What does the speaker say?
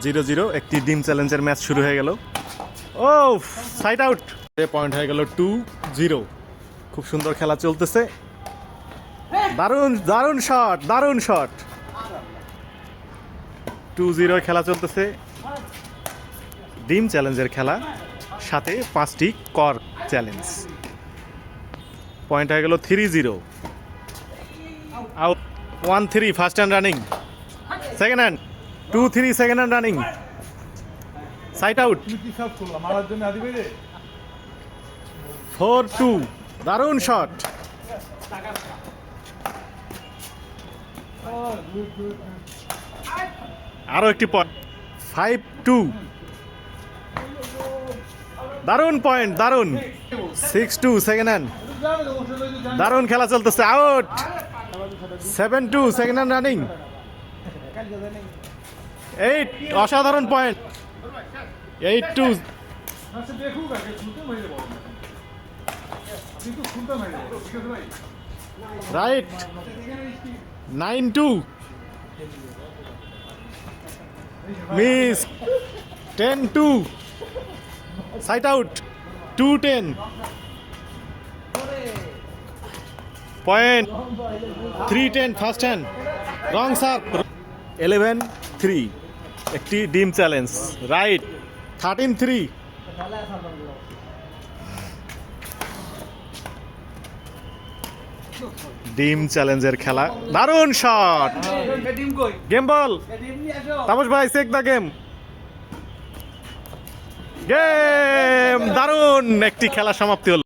0-0 একটি ডিম চ্যালেঞ্জের ম্যাচ শুরু হয়ে গেল। ও সাইড আউট, পয়েন্ট হয়ে গেল 2-0। খুব সুন্দর খেলা চলতেছে, দারুণ দারুণ শট, দারুণ শট। 2-0 খেলা চলতেছে, ডিম চ্যালেঞ্জের খেলা, সাথে 5টি কর চ্যালেঞ্জ। পয়েন্ট হয়ে গেল 3-0। Out 1-3 first hand running, second hand 2-3 second hand running, side out 4-2, দারুণ শট। আরো একটি পয়েন্ট 5-2, দারুণ পয়েন্ট, দারুণ 6-2 সেকেন্ড হ্যান্ড, দারুণ খেলা চলতেছে। আউট 7-2 সেকেন্ড হ্যান্ড রানিং, 8, অসাধারণ point 8-2, right 9-2, miss 10-2, side out 2-10, point 3-10 first hand, wrong serve 11-3 একটি ডিম চ্যালেঞ্জ, রাইট 13-3। ডিম চ্যালেঞ্জের খেলা, দারুণ শট, গেম বল, তাপস ভাই চেক দা গেম, গেম, দারুণ একটি খেলা সমাপ্তি হলো।